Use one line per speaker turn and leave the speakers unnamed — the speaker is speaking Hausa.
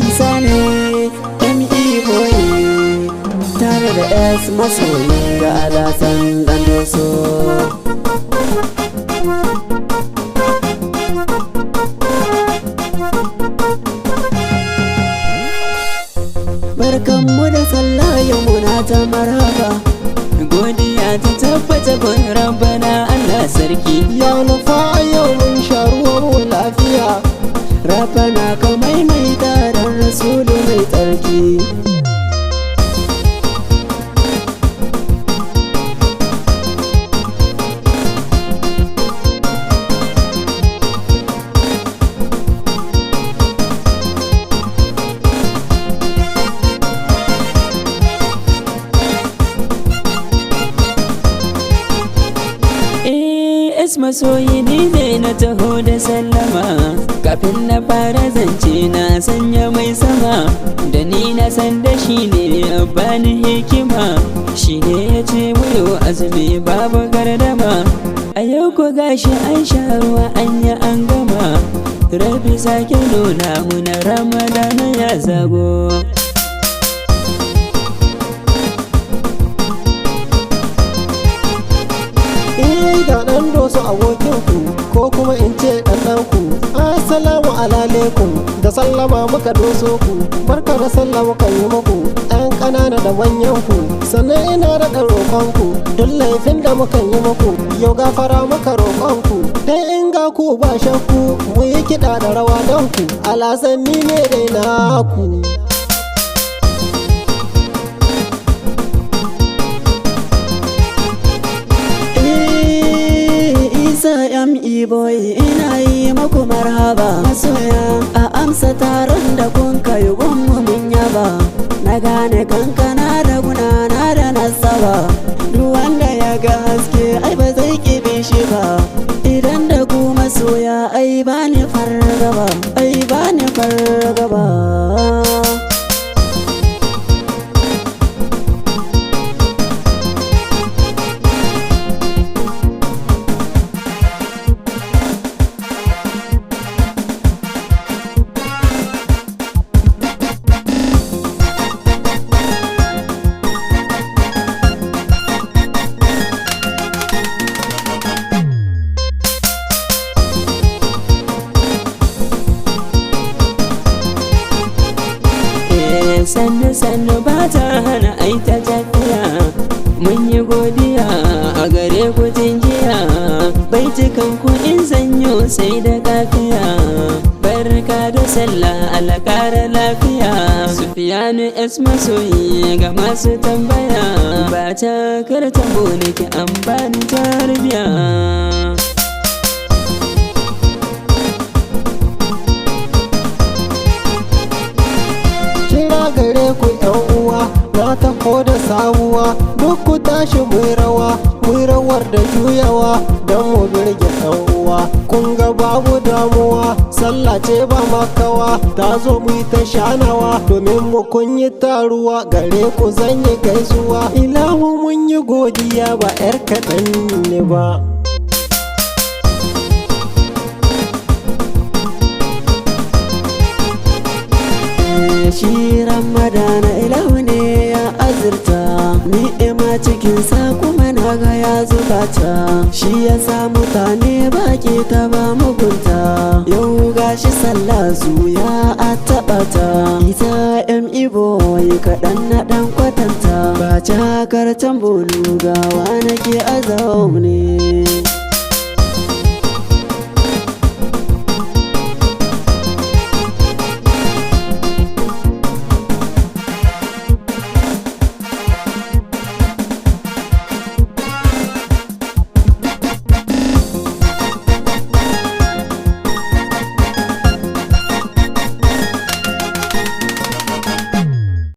Isa ne ME boy tare da S masoyi ga Alasan ɗan doso. Barkanmu da sallah yau muna ta marhaba, godiya ta tabbata gun rabbana Allah sarki.
Ya nufa yau mun sha ruwan lafiya,
Rabbana ka maimaita dan rasulu mai tsarki. Masoyi ni ne na taho da sallama, kafin na fara zance na sanya mai sama. Da ni na san da shi ne bani hikima, shi ne ya ce muyo azumi babu gardama. A yau ko gashi an sha ruwa an yi an gama, Rabi sake nuna muna Ramadana ya zago.
ga ɗan doso abokinku ko kuma in ce ɗanɗanku. Assalamu alaikum da sallama muka doso ku, barka da sallah muka yi muku ɗan ƙanana da manyanku. Sannan ina da ɗan roƙonku duk laifin da muka yi muku, yau gafara muka roƙonku. Dan in ga ku ba shakku mu yi kiɗa da rawa don ku, Alasan ni ne dai naku.
ME boy ina yi maku marhaba masoya, a amsa taron da kun kai gunmu mun yaba. Na gane kankana da gunana da nasaba, duk wanda ya ga haske ai ba zai kibe shi ba. Idan da ku masoya ai ba ni fargaba, ai ba ni fargaba. Sannu ba ta hana aita tafiya, mun yi godiya a gare ku jinjiya. Baitukan ku in zanyo sai da kafiya, barka da sallah alƙara lafiya. Sufiyanu S masoyi ga masu tambaya, ba ta karta boniki an bani tarbiya.
Gare ku yan uwa na taho da sabuwa, duk ku tashi muyi rawa, muyi rawar da juyawa don mu birge yan uwa. Kun ga babu damuwa, sallah ce ba makawa, ta zo mu yi ta shanawa domin mu kun yi taruwa. Gare ku zan yi gaisuwa, ilahu mun yi godiya ba 'yar kaɗan ne ba.
Shi Ramadana ilahu ne ya azurta, ni'ima cikinsa kuma na ga ya zubata. Shi ya sa mutane baki ta ba mugunta, yau gashi sallah su ya a taɓa ta. Ita ME boy kaɗan na ɗan kwatanta, ba cakar tambolu gawa nake a zaune.